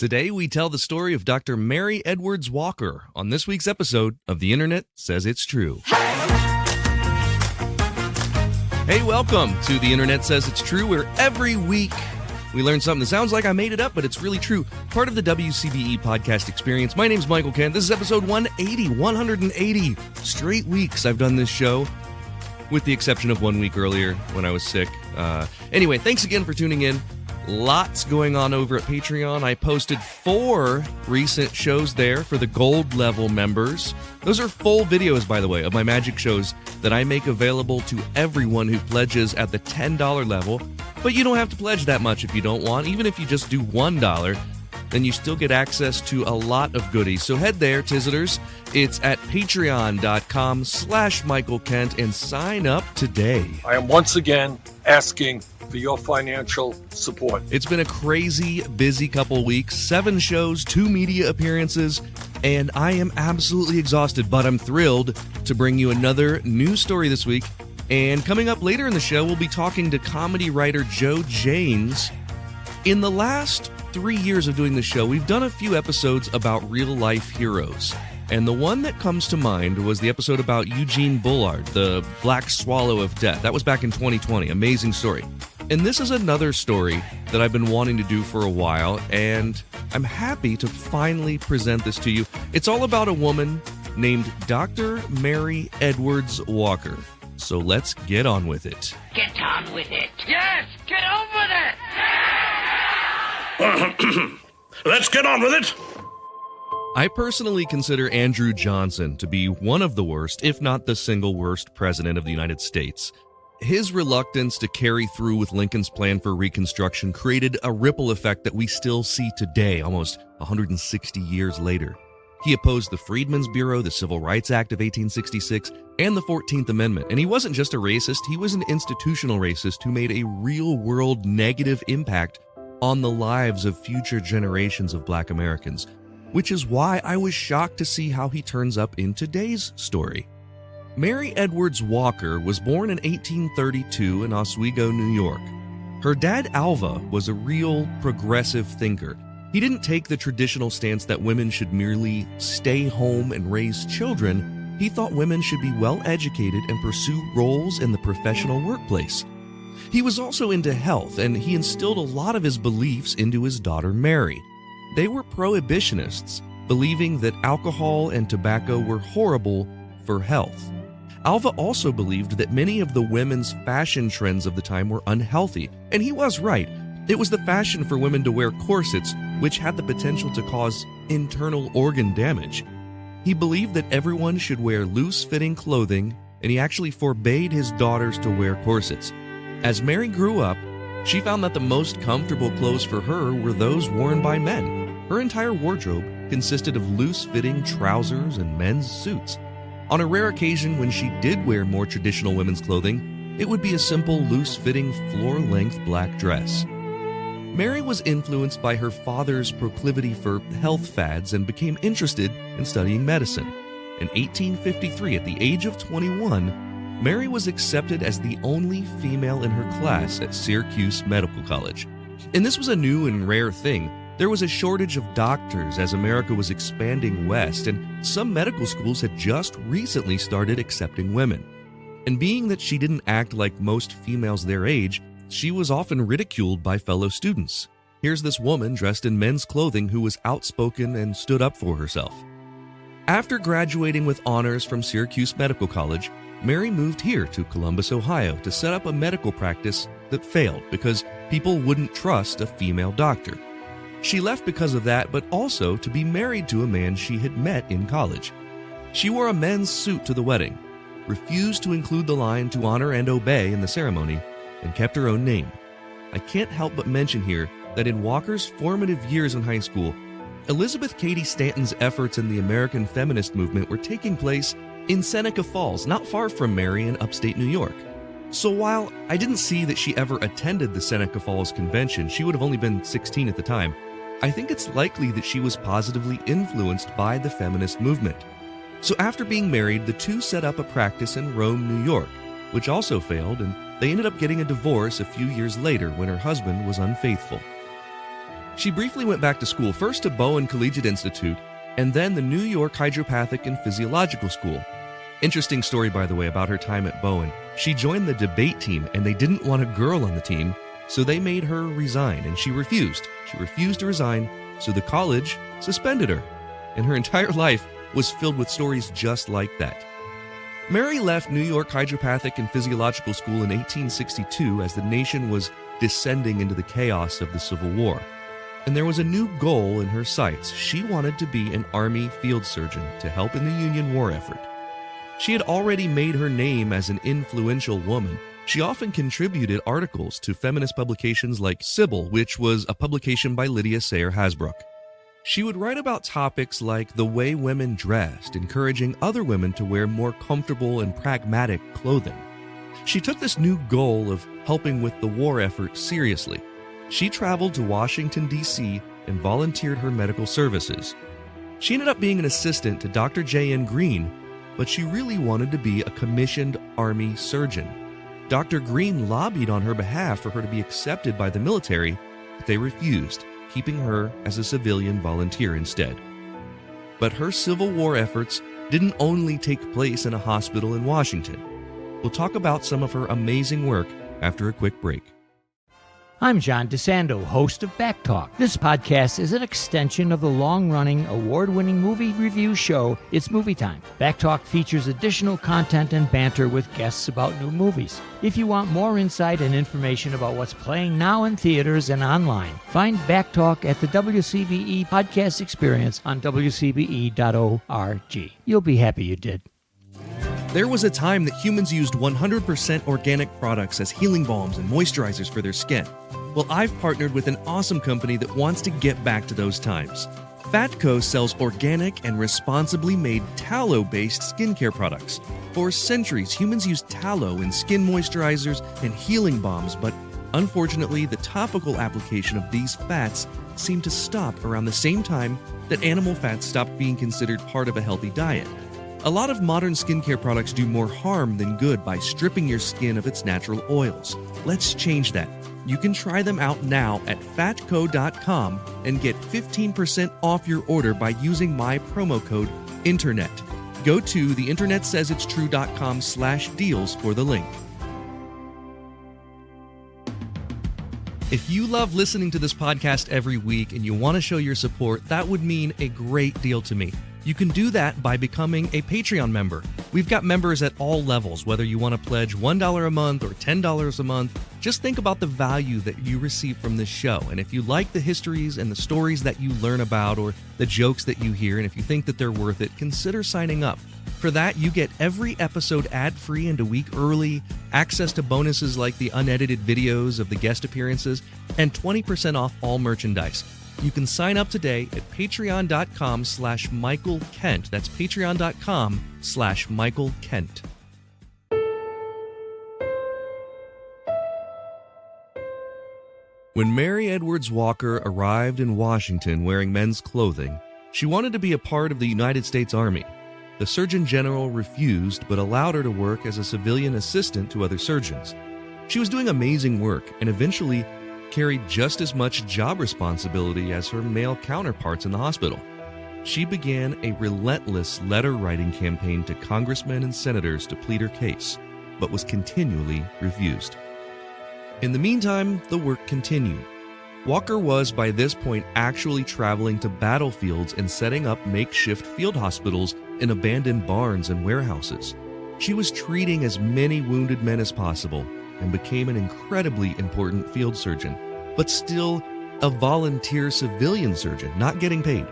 Today, we tell the story of Dr. Mary Edwards Walker on this week's episode of The Internet Says It's True. Hey, welcome to The Internet Says It's True, where every week we learn something that sounds like I made it up, but it's really true. Part of the WCBE podcast experience. My name's Michael Kent. This is episode 180 straight weeks I've done this show, with the exception of 1 week earlier when I was sick. Anyway, thanks again for tuning in. Lots going on over at Patreon. I posted 4 recent shows there for the gold level members. Those are full videos, by the way, of my magic shows that I make available to everyone who pledges at the $10 level. But you don't have to pledge that much if you don't want. Even if you just do $1, then you still get access to a lot of goodies. So head there, Tizziters. It's at patreon.com/Michael Kent and sign up today. I am once again asking for your financial support. It's been a crazy, busy couple weeks. 7 shows, 2 media appearances, and I am absolutely exhausted, but I'm thrilled to bring you another news story this week. And coming up later in the show, we'll be talking to comedy writer Joe Janes. In the last 3 years of doing the show, we've done a few episodes about real-life heroes. And the one that comes to mind was the episode about Eugene Bullard, the Black Swallow of Death. That was back in 2020. Amazing story. And this is another story that I've been wanting to do for a while, and I'm happy to finally present this to you. It's all about a woman named Dr. Mary Edwards Walker. So let's get on with it. Get on with it. Yes, get on with it. Let's get on with it. I personally consider Andrew Johnson to be one of the worst, if not the single worst, president of the United States. His reluctance to carry through with Lincoln's plan for Reconstruction created a ripple effect that we still see today, almost 160 years later. He opposed the Freedmen's Bureau, the Civil Rights Act of 1866, and the 14th Amendment. And he wasn't just a racist, he was an institutional racist who made a real-world negative impact on the lives of future generations of Black Americans, which is why I was shocked to see how he turns up in today's story. Mary Edwards Walker was born in 1832 in Oswego, New York. Her dad, Alva, was a real progressive thinker. He didn't take the traditional stance that women should merely stay home and raise children. He thought women should be well educated and pursue roles in the professional workplace. He was also into health, and he instilled a lot of his beliefs into his daughter, Mary. They were prohibitionists, believing that alcohol and tobacco were horrible for health. Alva also believed that many of the women's fashion trends of the time were unhealthy, and he was right. It was the fashion for women to wear corsets, which had the potential to cause internal organ damage. He believed that everyone should wear loose-fitting clothing, and he actually forbade his daughters to wear corsets. As Mary grew up, she found that the most comfortable clothes for her were those worn by men. Her entire wardrobe consisted of loose-fitting trousers and men's suits. On a rare occasion when she did wear more traditional women's clothing, it would be a simple, loose-fitting, floor-length black dress. Mary was influenced by her father's proclivity for health fads and became interested in studying medicine. In 1853, at the age of 21, Mary was accepted as the only female in her class at Syracuse Medical College. And this was a new and rare thing. There was a shortage of doctors as America was expanding west, and some medical schools had just recently started accepting women. And being that she didn't act like most females their age, she was often ridiculed by fellow students. Here's this woman dressed in men's clothing who was outspoken and stood up for herself. After graduating with honors from Syracuse Medical College, Mary moved here to Columbus, Ohio to set up a medical practice that failed because people wouldn't trust a female doctor. She left because of that, but also to be married to a man she had met in college. She wore a men's suit to the wedding, refused to include the line "to honor and obey" in the ceremony, and kept her own name. I can't help but mention here that in Walker's formative years in high school, Elizabeth Cady Stanton's efforts in the American feminist movement were taking place in Seneca Falls, not far from Mary in upstate New York. So while I didn't see that she ever attended the Seneca Falls convention, she would have only been 16 at the time, I think it's likely that she was positively influenced by the feminist movement. So after being married, the two set up a practice in Rome, New York, which also failed, and they ended up getting a divorce a few years later when her husband was unfaithful. She briefly went back to school, first to Bowen Collegiate Institute, and then the New York Hydropathic and Physiological School. Interesting story, by the way, about her time at Bowen. She joined the debate team, and they didn't want a girl on the team, so they made her resign, and she refused. She refused to resign, so the college suspended her. And her entire life was filled with stories just like that. Mary left New York Hydropathic and Physiological School in 1862 as the nation was descending into the chaos of the Civil War. And there was a new goal in her sights. She wanted to be an Army field surgeon to help in the Union war effort. She had already made her name as an influential woman. She often contributed articles to feminist publications like Sybil, which was a publication by Lydia Sayre Hasbrouck. She would write about topics like the way women dressed, encouraging other women to wear more comfortable and pragmatic clothing. She took this new goal of helping with the war effort seriously. She traveled to Washington, D.C. and volunteered her medical services. She ended up being an assistant to Dr. J.N. Green, but she really wanted to be a commissioned Army surgeon. Dr. Green lobbied on her behalf for her to be accepted by the military, but they refused, keeping her as a civilian volunteer instead. But her Civil War efforts didn't only take place in a hospital in Washington. We'll talk about some of her amazing work after a quick break. I'm John DeSando, host of Back Talk. This podcast is an extension of the long-running, award-winning movie review show, It's Movie Time. Back Talk features additional content and banter with guests about new movies. If you want more insight and information about what's playing now in theaters and online, find Back Talk at the WCBE Podcast Experience on WCBE.org. You'll be happy you did. There was a time that humans used 100% organic products as healing balms and moisturizers for their skin. Well, I've partnered with an awesome company that wants to get back to those times. Fatco sells organic and responsibly made tallow-based skincare products. For centuries, humans used tallow in skin moisturizers and healing balms, but unfortunately, the topical application of these fats seemed to stop around the same time that animal fats stopped being considered part of a healthy diet. A lot of modern skincare products do more harm than good by stripping your skin of its natural oils. Let's change that. You can try them out now at fatco.com and get 15% off your order by using my promo code INTERNET. Go to theinternetsaysitstrue.com/deals for the link. If you love listening to this podcast every week and you want to show your support, that would mean a great deal to me. You can do that by becoming a Patreon member. We've got members at all levels, whether you want to pledge $1 a month or $10 a month. Just think about the value that you receive from this show. And if you like the histories and the stories that you learn about or the jokes that you hear, and if you think that they're worth it, consider signing up. For that, you get every episode ad-free and a week early, access to bonuses like the unedited videos of the guest appearances, and 20% off all merchandise. You can sign up today at patreon.com/Michael Kent. That's patreon.com/Michael Kent. When Mary Edwards Walker arrived in Washington wearing men's clothing, she wanted to be a part of the United States Army. The Surgeon General refused, but allowed her to work as a civilian assistant to other surgeons. She was doing amazing work and eventually carried just as much job responsibility as her male counterparts in the hospital. She began a relentless letter-writing campaign to congressmen and senators to plead her case, but was continually refused. In the meantime, the work continued. Walker was, by this point, actually traveling to battlefields and setting up makeshift field hospitals in abandoned barns and warehouses. She was treating as many wounded men as possible and became an incredibly important field surgeon, but still a volunteer civilian surgeon, not getting paid.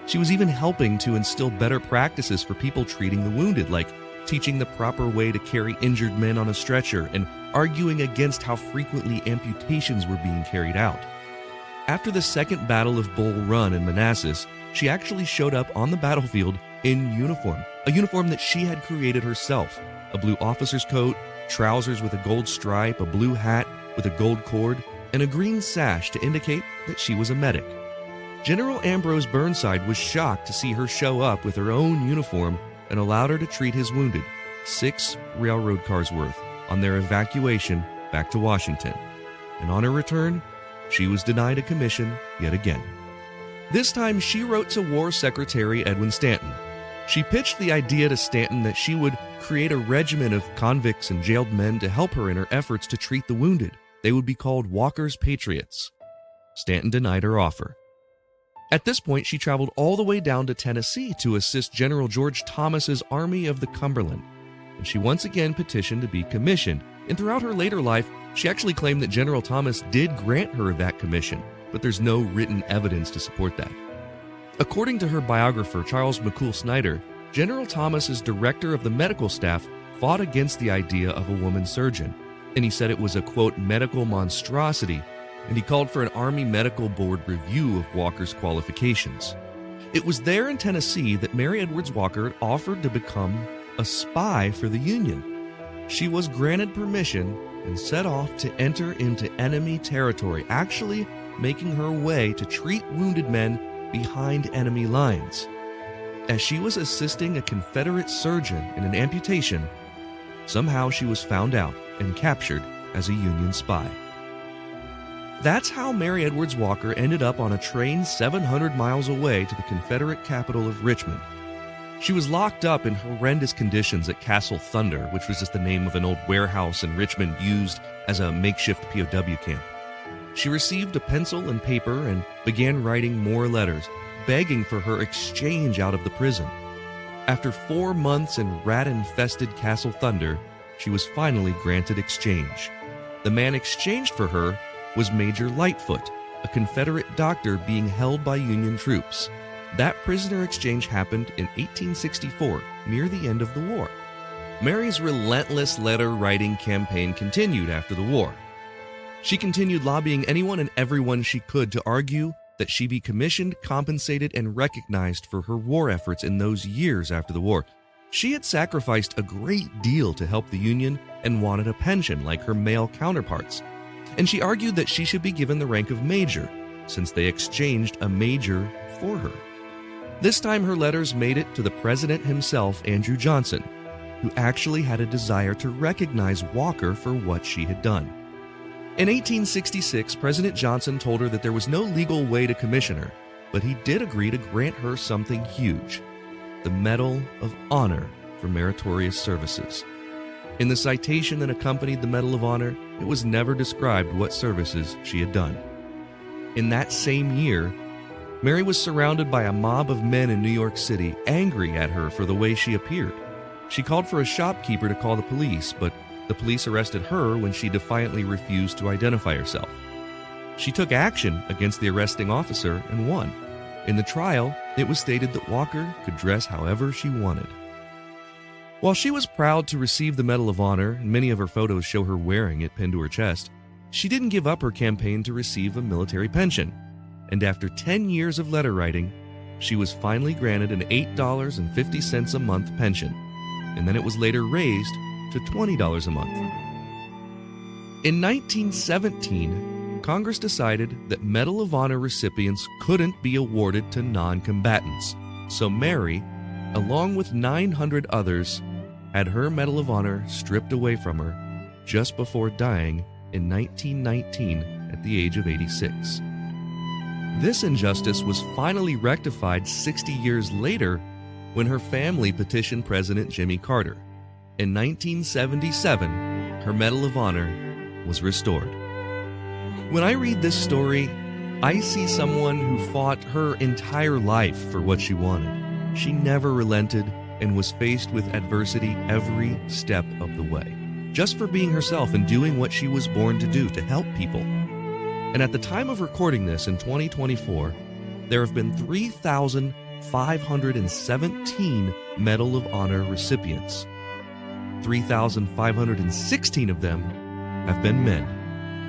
She was even helping to instill better practices for people treating the wounded, like teaching the proper way to carry injured men on a stretcher and arguing against how frequently amputations were being carried out. After the Second Battle of Bull Run in Manassas, she actually showed up on the battlefield in uniform, a uniform that she had created herself, a blue officer's coat, trousers with a gold stripe, a blue hat with a gold cord, and a green sash to indicate that she was a medic. General Ambrose Burnside was shocked to see her show up with her own uniform and allowed her to treat his wounded, 6 railroad cars worth, on their evacuation back to Washington. And on her return, she was denied a commission yet again. This time, she wrote to War Secretary Edwin Stanton. She pitched the idea to Stanton that she would create a regiment of convicts and jailed men to help her in her efforts to treat the wounded. They would be called Walker's Patriots. Stanton denied her offer. At this point, she traveled all the way down to Tennessee to assist General George Thomas's Army of the Cumberland, and she once again petitioned to be commissioned. And throughout her later life, she actually claimed that General Thomas did grant her that commission, but there's no written evidence to support that. According to her biographer, Charles McCool Snyder, General Thomas's director of the medical staff fought against the idea of a woman surgeon, and he said it was a, quote, medical monstrosity, and he called for an Army Medical Board review of Walker's qualifications. It was there in Tennessee that Mary Edwards Walker had offered to become a spy for the Union. She was granted permission and set off to enter into enemy territory, actually making her way to treat wounded men behind enemy lines. As she was assisting a Confederate surgeon in an amputation, somehow she was found out and captured as a Union spy. That's how Mary Edwards Walker ended up on a train 700 miles away to the Confederate capital of Richmond. She was locked up in horrendous conditions at Castle Thunder, which was just the name of an old warehouse in Richmond used as a makeshift POW camp. She received a pencil and paper and began writing more letters, begging for her exchange out of the prison. After 4 months in rat-infested Castle Thunder, she was finally granted exchange. The man exchanged for her was Major Lightfoot, a Confederate doctor being held by Union troops. That prisoner exchange happened in 1864, near the end of the war. Mary's relentless letter-writing campaign continued after the war. She continued lobbying anyone and everyone she could to argue that she be commissioned, compensated, and recognized for her war efforts in those years after the war. She had sacrificed a great deal to help the Union and wanted a pension like her male counterparts. And she argued that she should be given the rank of major, since they exchanged a major for her. This time her letters made it to the president himself, Andrew Johnson, who actually had a desire to recognize Walker for what she had done. In 1866, President Johnson told her that there was no legal way to commission her, but he did agree to grant her something huge, the Medal of Honor for meritorious services. In the citation that accompanied the Medal of Honor, it was never described what services she had done. In that same year, Mary was surrounded by a mob of men in New York City, angry at her for the way she appeared. She called for a shopkeeper to call the police, but the police arrested her when she defiantly refused to identify herself. She took action against the arresting officer and won. In the trial, it was stated that Walker could dress however she wanted. While she was proud to receive the Medal of Honor, and many of her photos show her wearing it pinned to her chest, she didn't give up her campaign to receive a military pension. And after 10 years of letter writing, she was finally granted an $8.50 a month pension, and then it was later raised to $20 a month. In 1917, Congress decided that Medal of Honor recipients couldn't be awarded to non-combatants, so Mary, along with 900 others, had her Medal of Honor stripped away from her just before dying in 1919 at the age of 86. This injustice was finally rectified 60 years later when her family petitioned President Jimmy Carter. In 1977, her Medal of Honor was restored. When I read this story, I see someone who fought her entire life for what she wanted. She never relented and was faced with adversity every step of the way, just for being herself and doing what she was born to do, to help people. And at the time of recording this in 2024, there have been 3,517 Medal of Honor recipients. 3,516 of them have been men.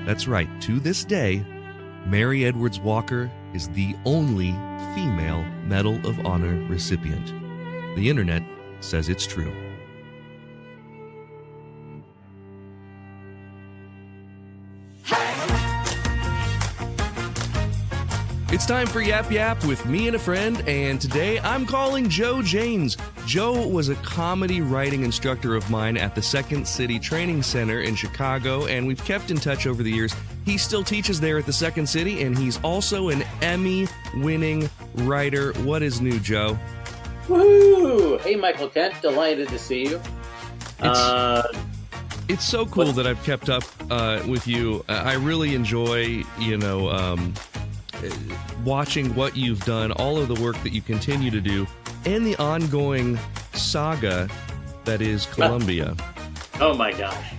That's right, to this day, Mary Edwards Walker is the only female Medal of Honor recipient. The internet says it's true. It's It's time for Yap Yap with me and a friend, and today I'm calling Joe Janes. Joe was a comedy writing instructor of mine at the Second City Training Center in Chicago, and we've kept in touch over the years. He still teaches there at the Second City, and he's also an Emmy-winning writer. What is new, Joe? Woohoo! Hey, Michael Kent, delighted to see you. It's so cool that I've kept up with you. I really enjoy, watching what you've done, all of the work that you continue to do, and the ongoing saga that is Columbia. Oh my gosh.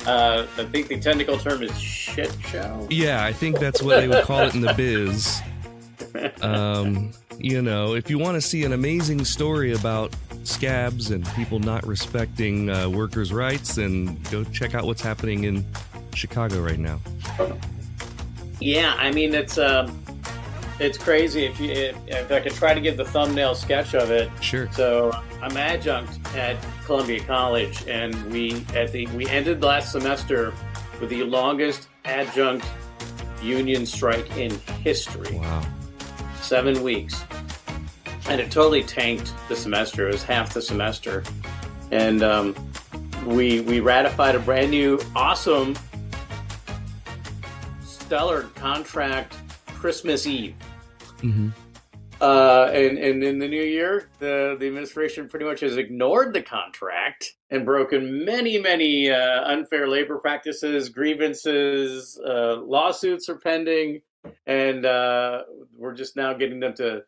I think the technical term is shit show. Yeah, I think that's what they would call it in the biz. If you want to see an amazing story about scabs and people not respecting workers' rights, then go check out what's happening in Chicago right now. Yeah, I mean, it's crazy. If I could try to give the thumbnail sketch of it. Sure. So I'm adjunct at Columbia College, and we ended last semester with the longest adjunct union strike in history. Wow. 7 weeks. And it totally tanked the semester. It was half the semester. And we ratified a brand new, awesome, stellar contract Christmas Eve. Mm-hmm. And in the new year, the administration pretty much has ignored the contract and broken many unfair labor practices, grievances, lawsuits are pending, and we're just now getting them to,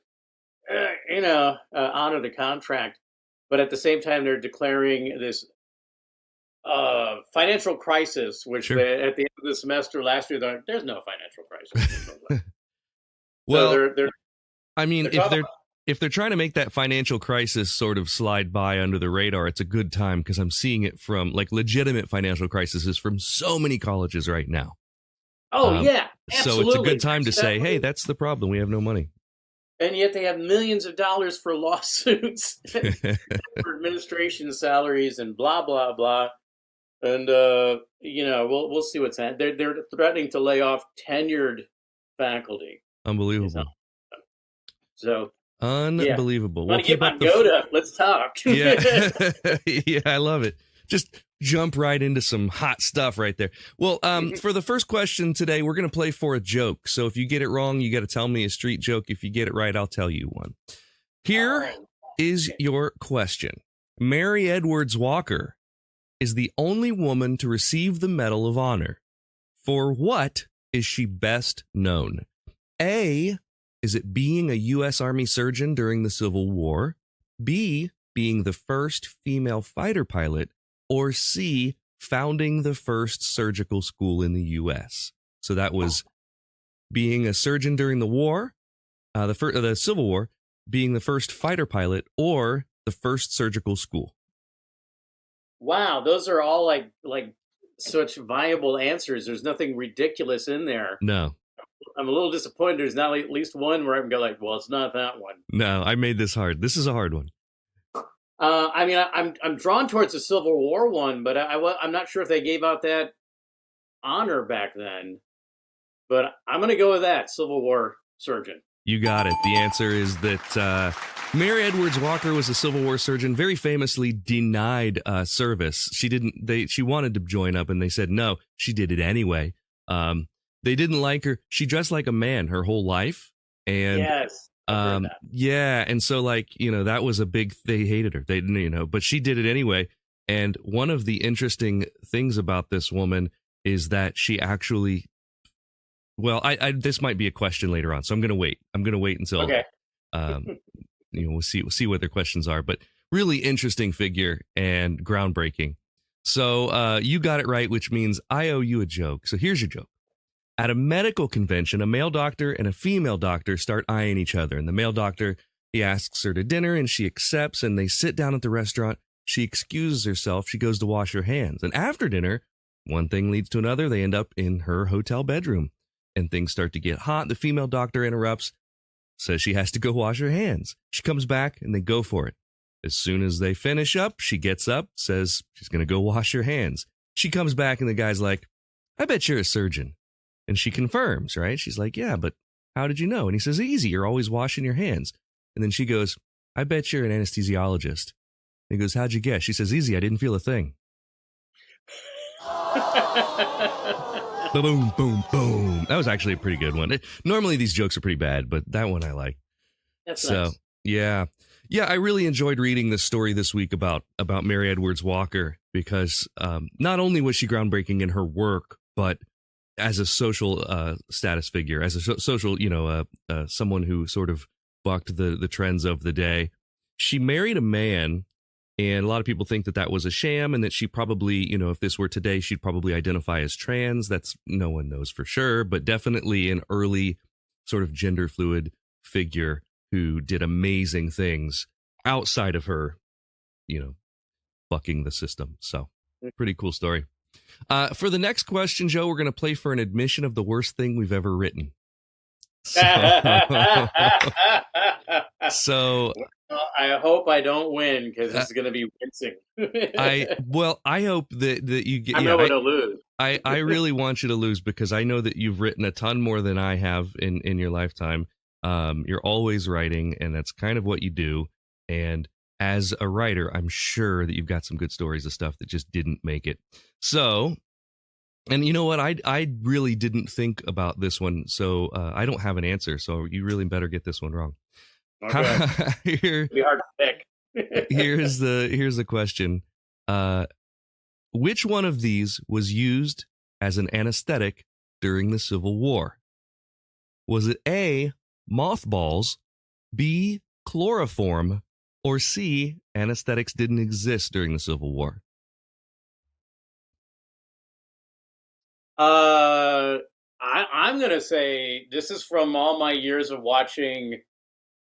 honor the contract. But at the same time, they're declaring this financial crisis, which Sure. at the end of the semester last year, there's no financial crisis. Well, so they're I mean, they're if they're trying to make that financial crisis sort of slide by under the radar, it's a good time because I'm seeing it from legitimate financial crises from so many colleges right now. Oh, yeah, so absolutely. it's a good time to say, hey, that's the problem. We have no money. And yet they have millions of dollars for lawsuits, for administration salaries, and blah blah blah. And we'll see what's happening. They're threatening to lay off tenured faculty. Unbelievable. So unbelievable. Want to get my goat up? Let's talk. Yeah, yeah, I love it. Just jump right into some hot stuff right there. Well, for the first question today, we're going to play for a joke. So if you get it wrong, you got to tell me a street joke. If you get it right, I'll tell you one. Here is your question. Mary Edwards Walker is the only woman to receive the Medal of Honor. For what is she best known? A, is it being a U.S. Army surgeon during the Civil War? B, being the first female fighter pilot? Or C, founding the first surgical school in the U.S.? So that was being a surgeon during the war, the Civil War, being the first fighter pilot, or the first surgical school. Wow, those are all like such viable answers. There's nothing ridiculous in there. No. I'm a little disappointed there's not at least one where I can go well, it's not that one. No, I made this hard. This is a hard one. I'm drawn towards the Civil War one, but I'm not sure if they gave out that honor back then. But I'm going to go with that, Civil War surgeon. You got it. The answer is that Mary Edwards Walker was a Civil War surgeon, very famously denied service. She wanted to join up, and they said no. She did it anyway. They didn't like her. She dressed like a man her whole life. And yes. Yeah. And so that was a big, they hated her. They didn't, but she did it anyway. And one of the interesting things about this woman is that she actually, this might be a question later on. So I'm going to wait. Until, okay. We'll see what their questions are, but really interesting figure and groundbreaking. So you got it right, which means I owe you a joke. So here's your joke. At a medical convention, a male doctor and a female doctor start eyeing each other. And the male doctor, he asks her to dinner and she accepts, and they sit down at the restaurant. She excuses herself. She goes to wash her hands. And after dinner, one thing leads to another. They end up in her hotel bedroom and things start to get hot. The female doctor interrupts, says she has to go wash her hands. She comes back and they go for it. As soon as they finish up, she gets up, says she's going to go wash her hands. She comes back and the guy's like, I bet you're a surgeon. And she confirms, right? She's like, yeah, but how did you know? And he says, easy, you're always washing your hands. And then she goes, I bet you're an anesthesiologist. And he goes, how'd you guess? She says, easy, I didn't feel a thing. Boom, boom, boom. That was actually a pretty good one. Normally these jokes are pretty bad, but that one I like. That's so nice. yeah. I really enjoyed reading this story this week about Mary Edwards Walker because not only was she groundbreaking in her work, but as a social status figure, as a social, someone who sort of bucked the trends of the day. She married a man. And a lot of people think that was a sham and that she probably, if this were today, she'd probably identify as trans. That's no one knows for sure, but definitely an early sort of gender fluid figure who did amazing things outside of her, bucking the system. So pretty cool story. For the next question, Joe, we're going to play for an admission of the worst thing we've ever written. So I hope I don't win because this is going to be wincing. I hope that you get. I'm going to lose. I really want you to lose because I know that you've written a ton more than I have in your lifetime. You're always writing, and that's kind of what you do. And as a writer, I'm sure that you've got some good stories of stuff that just didn't make it. So. And you know what? I really didn't think about this one, so I don't have an answer. So you really better get this one wrong. Okay. It'll be hard to pick. here's the question: which one of these was used as an anesthetic during the Civil War? Was it A, mothballs, B, chloroform, or C, anesthetics didn't exist during the Civil War? I'm going to say this is from all my years of watching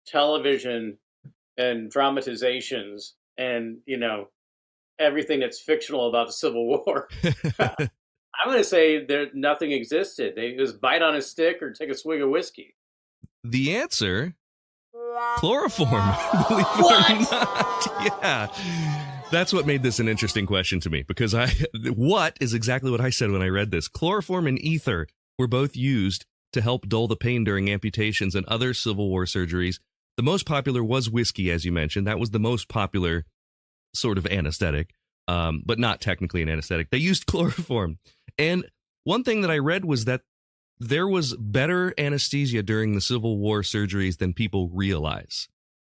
television and dramatizations and, everything that's fictional about the Civil War. I'm going to say nothing existed. They just bite on a stick or take a swig of whiskey. The answer, chloroform. Believe it or not. Yeah. That's what made this an interesting question to me, because what is exactly what I said when I read this. Chloroform and ether were both used to help dull the pain during amputations and other Civil War surgeries. The most popular was whiskey, as you mentioned. That was the most popular sort of anesthetic, but not technically an anesthetic. They used chloroform. And one thing that I read was that there was better anesthesia during the Civil War surgeries than people realize.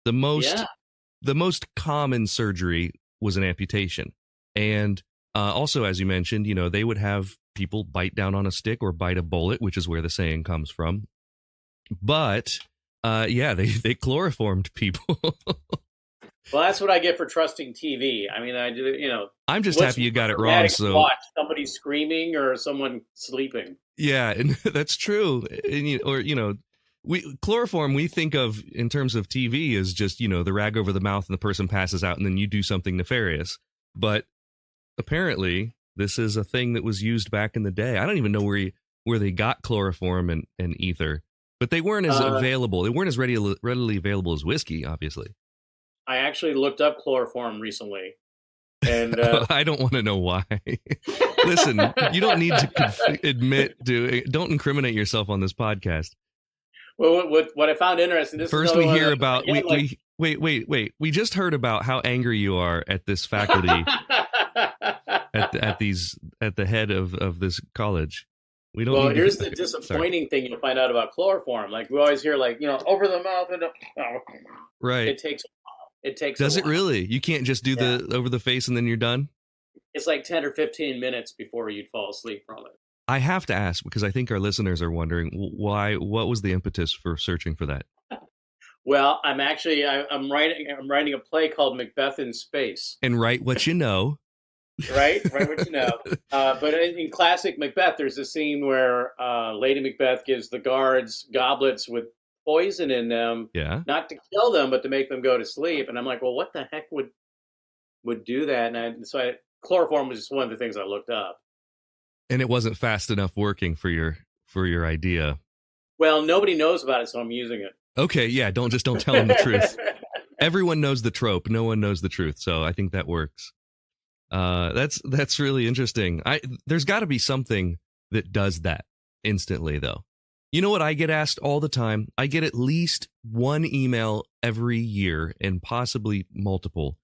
The most common surgery was an amputation. And also, as you mentioned, they would have people bite down on a stick or bite a bullet, which is where the saying comes from. But they chloroformed people. Well, that's what I get for trusting TV. I mean, I'm just happy you got it wrong. So watch somebody screaming or someone sleeping. Yeah, and that's true. And, chloroform we think of in terms of TV as just, the rag over the mouth and the person passes out and then you do something nefarious. But apparently this is a thing that was used back in the day. I don't even know where they got chloroform and ether, but they weren't as available. They weren't as readily available as whiskey, obviously. I actually looked up chloroform recently. And I don't want to know why. Listen, you don't need to don't incriminate yourself on this podcast. Well, what I found interesting. First, we hear about wait. We just heard about how angry you are at this faculty at the head of this college. We don't. Well, here's the disappointing thing you'll find out about chloroform. Like we always hear, over the mouth and right. It takes. Does it really? You can't just do the over the face and then you're done? It's like 10 or 15 minutes before you'd fall asleep from it. I have to ask because I think our listeners are wondering why. What was the impetus for searching for that? Well, I'm writing a play called Macbeth in Space. And write what you know. Right, what you know. But in classic Macbeth, there's a scene where Lady Macbeth gives the guards goblets with poison in them, not to kill them, but to make them go to sleep. And I'm like, well, what the heck would do that? And chloroform was just one of the things I looked up. And it wasn't fast enough working for your idea. Well, nobody knows about it, so I'm using it. Okay, yeah, don't tell them the truth. Everyone knows the trope. No one knows the truth. So I think that works. That's really interesting. There's got to be something that does that instantly, though. You know what I get asked all the time? I get at least one email every year and possibly multiple.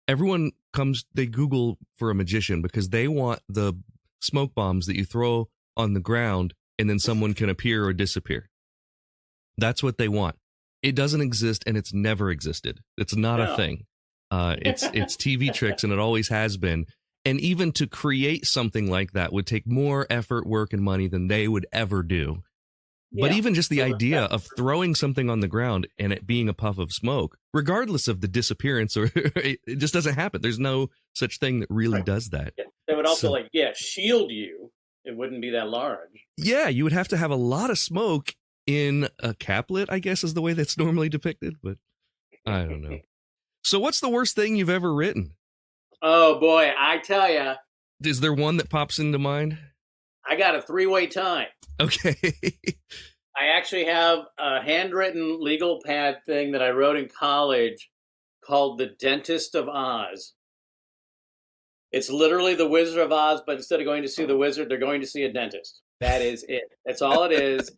Everyone comes, they Google for a magician because they want the smoke bombs that you throw on the ground and then someone can appear or disappear. That's what they want. It doesn't exist and it's never existed. It's not a thing. It's TV tricks and it always has been. And even to create something like that would take more effort, work, and money than they would ever do. But even just the idea of throwing something on the ground and it being a puff of smoke, regardless of the disappearance, or it just doesn't happen. There's no such thing that really does that. Yeah. They would also shield you. It wouldn't be that large. Yeah, you would have to have a lot of smoke in a caplet, I guess is the way that's normally depicted. But I don't know. So what's the worst thing you've ever written? Oh, boy, I tell you. Is there one that pops into mind? I got a 3-way tie. Okay. I actually have a handwritten legal pad thing that I wrote in college called The Dentist of Oz. It's literally the Wizard of Oz, but instead of going to see the wizard, they're going to see a dentist. That is it. That's all it is.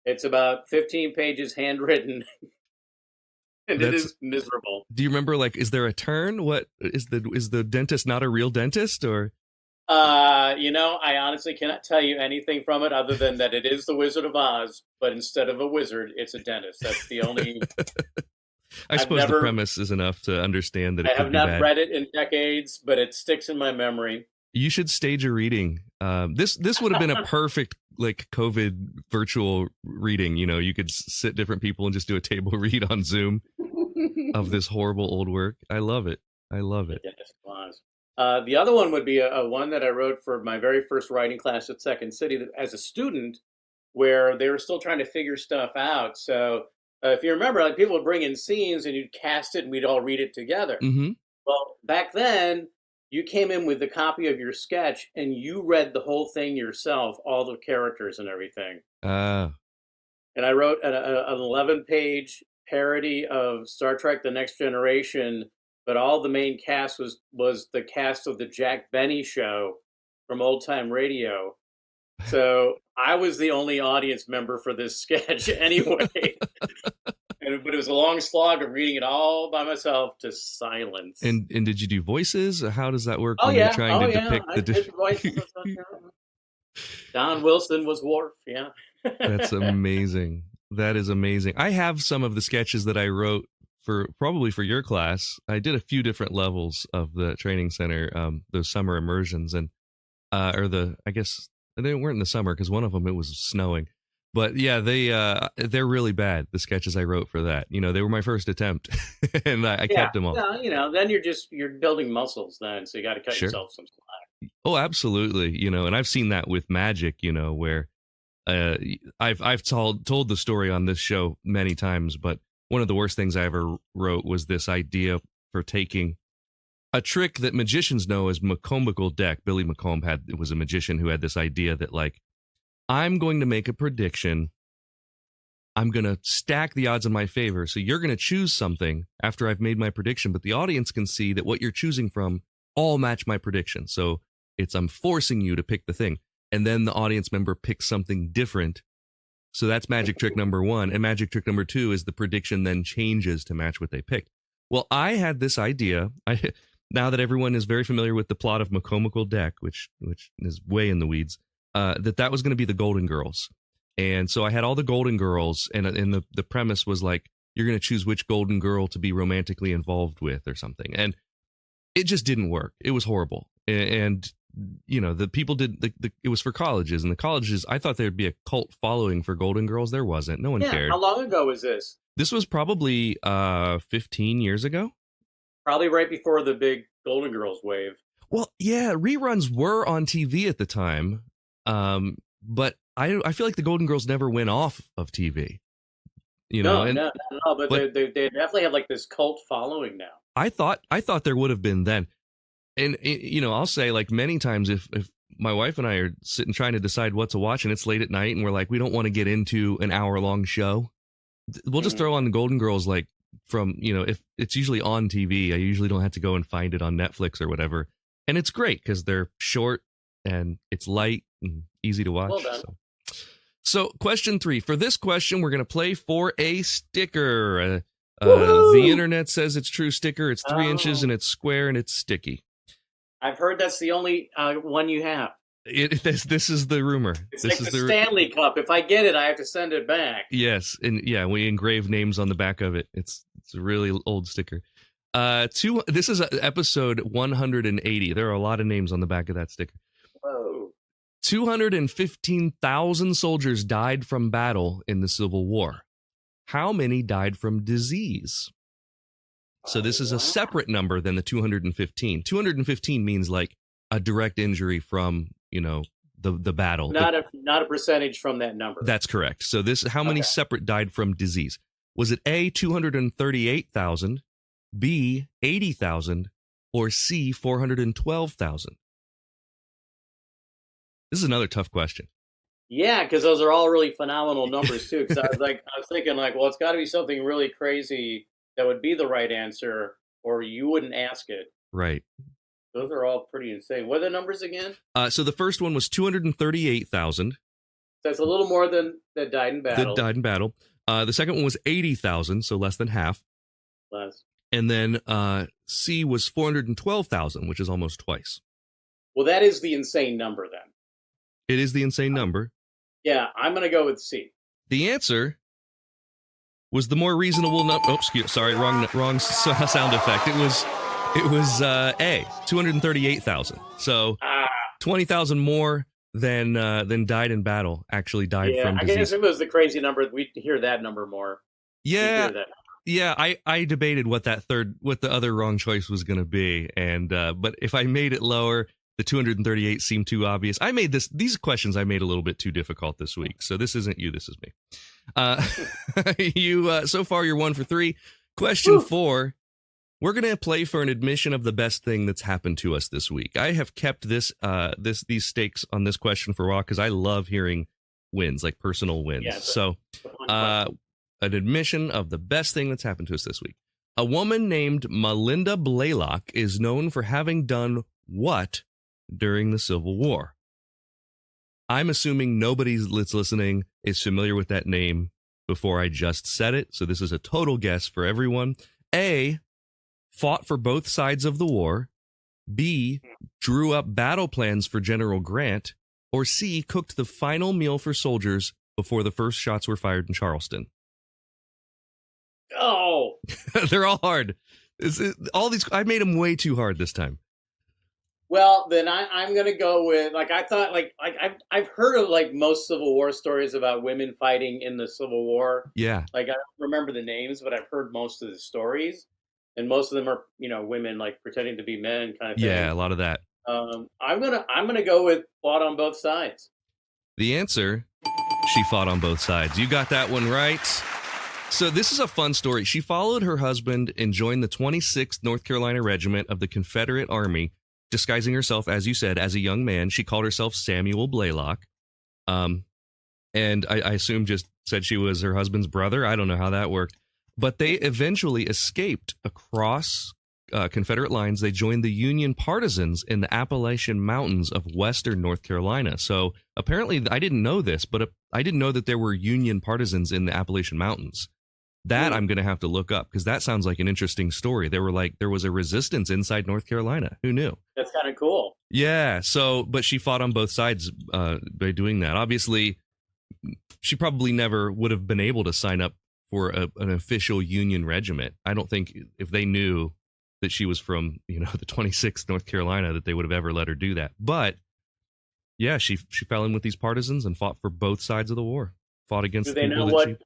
It's about 15 pages handwritten. And it is miserable. Do you remember, is there a turn? What is the dentist not a real dentist, or? I honestly cannot tell you anything from it other than that it is the Wizard of Oz, but instead of a wizard, it's a dentist. That's the only. I suppose the premise is enough to understand that it could be bad. I have not read it in decades, but it sticks in my memory. You should stage a reading. This would have been a perfect COVID virtual reading. You could sit different people and just do a table read on Zoom of this horrible old work. I love it. The other one would be a one that I wrote for my very first writing class at Second City as a student, where they were still trying to figure stuff out. So if you remember, people would bring in scenes and you'd cast it and we'd all read it together. Mm-hmm. Well, back then, you came in with a copy of your sketch and you read the whole thing yourself, all the characters and everything. And I wrote an 11-page parody of Star Trek: The Next Generation, but all the main cast was the cast of the Jack Benny show from Old Time Radio. So I was the only audience member for this sketch anyway. But it was a long slog of reading it all by myself to silence. And did you do voices? How does that work when you're trying to depict the voices? Don Wilson was Worf, yeah. That's amazing. That is amazing. I have some of the sketches that I wrote probably for your class. I did a few different levels of the training center, those summer immersions, and I guess they weren't in the summer because one of them it was snowing. But yeah, they're really bad. The sketches I wrote for that, they were my first attempt, and I kept them all. Yeah, then you're building muscles then, so you got to cut yourself some slack. Oh, absolutely. And I've seen that with magic, where I've told the story on this show many times, but one of the worst things I ever wrote was this idea for taking a trick that magicians know as Macombical deck. Billy Macomb was a magician who had this idea that I'm going to make a prediction. I'm going to stack the odds in my favor. So you're going to choose something after I've made my prediction, but the audience can see that what you're choosing from all match my prediction. So I'm forcing you to pick the thing. And then the audience member picks something different. So that's magic trick number 1. And magic trick number 2 is the prediction then changes to match what they picked. Well, I had this idea. Now that everyone is very familiar with the plot of Macombical deck, which is way in the weeds, that was going to be the Golden Girls. And so I had all the Golden Girls, and the premise was you're going to choose which Golden Girl to be romantically involved with or something. And it just didn't work. It was horrible. And the people it was for colleges, and the colleges, I thought there'd be a cult following for Golden Girls. There wasn't. No one cared. How long ago was this? This was probably 15 years ago. Probably right before the big Golden Girls wave. Well, yeah, reruns were on TV at the time. But I feel like the Golden Girls never went off of TV. No, but they definitely have this cult following now. I thought there would have been then. And I'll say many times if my wife and I are sitting trying to decide what to watch and it's late at night and we're we don't want to get into an hour-long show, we'll just throw on the Golden Girls from, if it's usually on TV, I usually don't have to go and find it on Netflix or whatever. And it's great because they're short and it's light and easy to watch. Well done. So. So, question 3. For this question, we're going to play for a sticker. The internet says it's true sticker. It's 3 inches and it's square and it's sticky. I've heard that's the only one you have. This is the rumor. It's this like is the Stanley Cup. If I get it, I have to send it back. Yes, and yeah, we engrave names on the back of it. It's a really old sticker. This is episode 180. There are a lot of names on the back of that sticker. Whoa. 215,000 soldiers died from battle in the Civil War. How many died from disease? So this is a separate number than the 215. 215 means like a direct injury from, the battle. Not a percentage from that number. That's correct. So how many separate died from disease? Was it A, 238,000, B, 80,000, or C, 412,000? This is another tough question. Yeah, because those are all really phenomenal numbers too. Because I was thinking well, it's got to be something really crazy that would be the right answer, or you wouldn't ask it. Right. Those are all pretty insane. What are the numbers again? So the first one was 238,000. That's a little more than that died in battle. The second one was 80,000, so less than half. Less. And then C was 412,000, which is almost twice. Well, that is the insane number then. It is the insane number. Yeah, I'm going to go with C. The answer was the more reasonable number. Oh, sorry, wrong sound effect. It was A, 238,000. So 20,000 more than died in battle actually died from disease. I guess if it was the crazy number, we'd hear that number more. Yeah. Yeah, I debated what the other wrong choice was going to be, and but if I made it lower, the 238 seemed too obvious. These questions I made a little bit too difficult this week, so this isn't you, this is me. So far you're 1 for 3. Question 4. We're going to play for an admission of the best thing that's happened to us this week. I have kept these stakes on this question for a while because I love hearing wins, like personal wins. Yeah, so, an admission of the best thing that's happened to us this week. A woman named Melinda Blaylock is known for having done what during the Civil War? I'm assuming nobody that's listening is familiar with that name before I just said it, so this is a total guess for everyone. A, fought for both sides of the war. B, drew up battle plans for General Grant. Or C, cooked the final meal for soldiers before the first shots were fired in Charleston. Oh, they're all hard. I made them way too hard this time. Well, then I'm going to go with, I've heard of most Civil War stories about women fighting in the Civil War. Yeah. I don't remember the names, but I've heard most of the stories, and most of them are, women pretending to be men kind of thing. Yeah, a lot of that. I'm going to go with fought on both sides. The answer, she fought on both sides. You got that one right. So this is a fun story. She followed her husband and joined the 26th North Carolina Regiment of the Confederate Army, disguising herself, as you said, as a young man. She called herself Samuel Blaylock. And I assume just said she was her husband's brother. I don't know how that worked. But they eventually escaped across Confederate lines. They joined the Union partisans in the Appalachian Mountains of western North Carolina. So apparently, I didn't know this, but I didn't know that there were Union partisans in the Appalachian Mountains. That I'm going to have to look up because that sounds like an interesting story. There was a resistance inside North Carolina. Who knew? That's kind of cool. Yeah. So, but she fought on both sides by doing that. Obviously, she probably never would have been able to sign up for an official Union regiment. I don't think if they knew that she was from, the 26th North Carolina, that they would have ever let her do that. But yeah, she fell in with these partisans and fought for both sides of the war. Fought against. Do they know what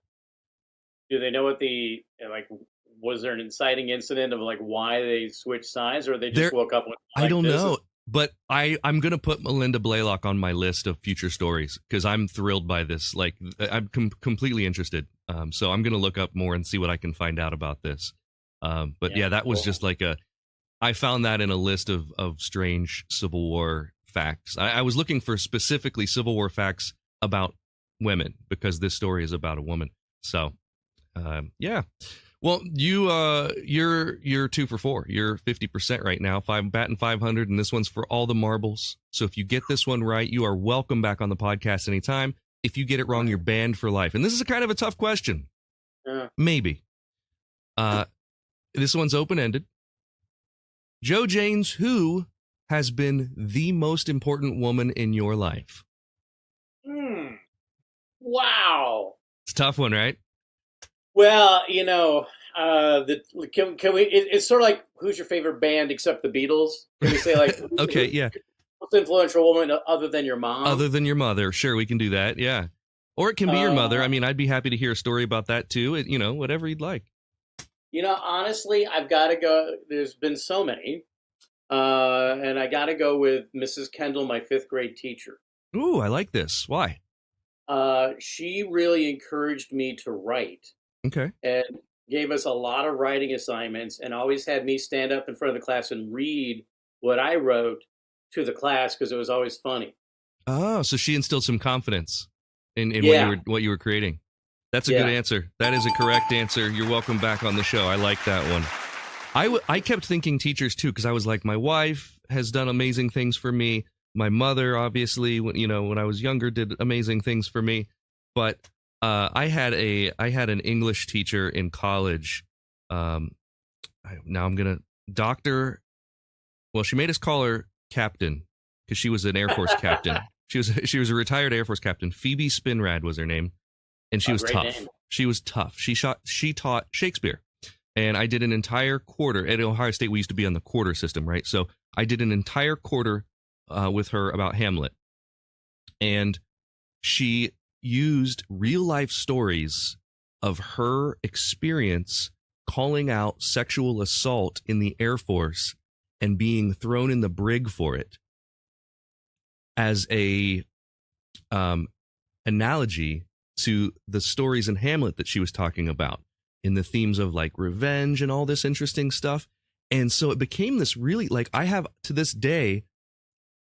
was there an inciting incident of why they switched sides, or they just woke up with I don't know, but I'm going to put Melinda Blaylock on my list of future stories because I'm thrilled by this. I'm completely interested. So I'm going to look up more and see what I can find out about this. But that was just I found that in a list of strange Civil War facts. I was looking for specifically Civil War facts about women because this story is about a woman. So. Well, you're 2 for 4. You're 50% right now. Batting 500, and this one's for all the marbles. So if you get this one right, you are welcome back on the podcast anytime. if you get it wrong, you're banned for life? And this is a kind of a tough question. Maybe. This one's open-ended. Joe Janes, who has been the most important woman in your life? Wow. It's a tough one, right? Well, you know, can we? It's sort of like, who's your favorite band except the Beatles? Can we say like, Okay, yeah. Most influential woman other than your mom? Other than your mother, sure, we can do that. Yeah, or it can be your mother. I mean, I'd be happy to hear a story about that too. You know, whatever you'd like. You know, honestly, I've got to go. There's been so many, and I got to go with Mrs. Kendall, my 5th grade teacher. Ooh, I like this. Why? She really encouraged me to write. Okay. And gave us a lot of writing assignments, and always had me stand up in front of the class and read what I wrote to the class because it was always funny. Oh, so she instilled some confidence in what you were creating. That's a good answer. That is a correct answer. You're welcome back on the show. I like that one. I kept thinking teachers too, because I was like, my wife has done amazing things for me. My mother, obviously, when I was younger, did amazing things for me. But I had an English teacher in college. Now I'm gonna doctor. Well, she made us call her Captain because she was an Air Force captain. She was a retired Air Force captain. Phoebe Spinrad was her name, and she was tough. Name. She was tough. She taught Shakespeare, and I did an entire quarter at Ohio State. We used to be on the quarter system, right? So I did an entire quarter with her about Hamlet, and she used real life stories of her experience calling out sexual assault in the Air Force and being thrown in the brig for it as a analogy to the stories in Hamlet that she was talking about, in the themes of like revenge and all this interesting stuff. And so it became this really, like, I have to this day,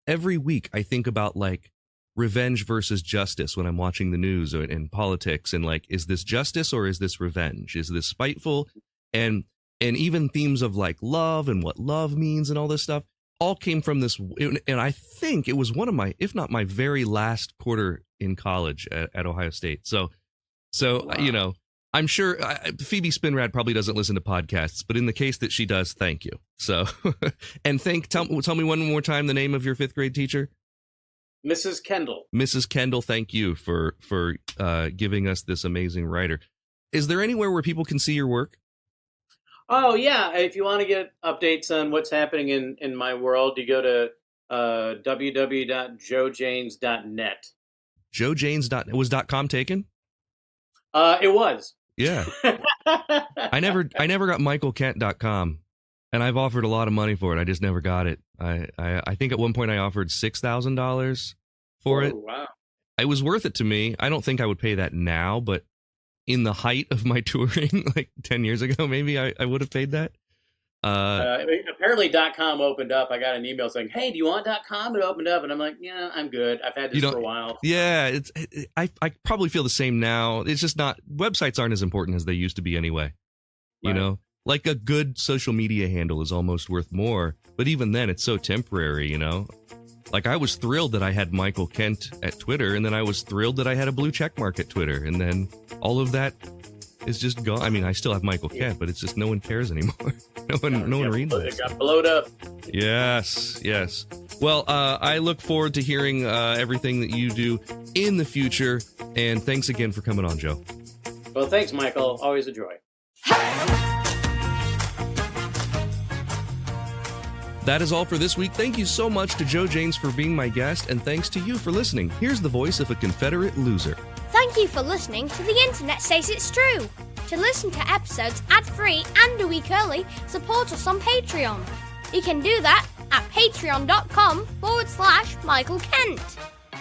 every week I think about like revenge versus justice when I'm watching the news or in politics, and like, is this justice or is this revenge? Is this spiteful? And even themes of like love and what love means and all this stuff all came from this. And I think it was one of my, if not my very last quarter in college at Ohio State. So wow. You know, I'm sure Phoebe Spinrad probably doesn't listen to podcasts, but in the case that she does, thank you. So, and tell me one more time the name of your 5th grade teacher. Mrs. Kendall. Mrs. Kendall, thank you for giving us this amazing writer. Is there anywhere where people can see your work? Oh, yeah. If you want to get updates on what's happening in my world, you go to www.joejanes.net. Joejanes. Was .com taken? It was. Yeah. I never got michaelkent.com, and I've offered a lot of money for it. I just never got it. I think at one point I offered $6,000 for it. Wow. It was worth it to me. I don't think I would pay that now, but in the height of my touring, like 10 years ago, maybe I would have paid that. Apparently .com opened up. I got an email saying, "Hey, do you want .com?" It opened up, and I'm like, "Yeah, I'm good. I've had this for a while." Yeah, I probably feel the same now. It's just not, websites aren't as important as they used to be anyway. You know, like a good social media handle is almost worth more, but even then, it's so temporary. You know, like I was thrilled that I had Michael Kent at Twitter, and then I was thrilled that I had a blue check mark at Twitter, and then all of that is just gone. I mean, I still have Michael Kent, but it's just no one cares anymore. No one reads it. It got blowed up. Yes. Well, I look forward to hearing everything that you do in the future, and thanks again for coming on, Joe. Well, thanks, Michael. Always a joy. That is all for this week. Thank you so much to Joe Janes for being my guest, and thanks to you for listening. Here's the voice of a Confederate loser. Thank you for listening to The Internet Says It's True. To listen to episodes ad-free and a week early, support us on Patreon. You can do that at patreon.com/Michael Kent.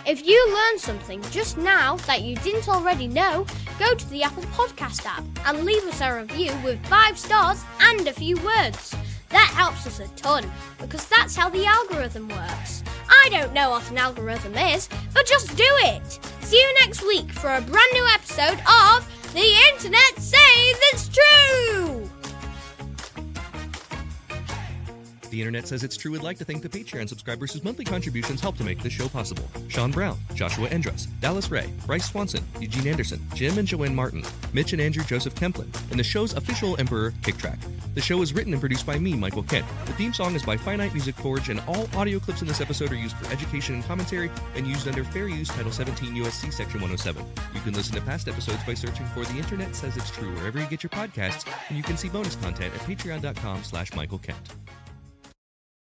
If you learned something just now that you didn't already know, go to the Apple Podcast app and leave us a review with 5 stars and a few words. That helps us a ton, because that's how the algorithm works. I don't know what an algorithm is, but just do it! See you next week for a brand new episode of The Internet Says It's True! The The Internet Says It's True would like to thank the Patreon subscribers whose monthly contributions help to make this show possible. Sean Brown, Joshua Endress, Dallas Ray, Bryce Swanson, Eugene Anderson, Jim and Joanne Martin, Mitch and Andrew Joseph Kemplin, and the show's official Emperor, Kick Track. The show is written and produced by me, Michael Kent. The theme song is by Finite Music Forge, and all audio clips in this episode are used for education and commentary and used under Fair Use Title 17 U.S.C. Section 107. You can listen to past episodes by searching for The Internet Says It's True wherever you get your podcasts, and you can see bonus content at patreon.com/Michael Kent.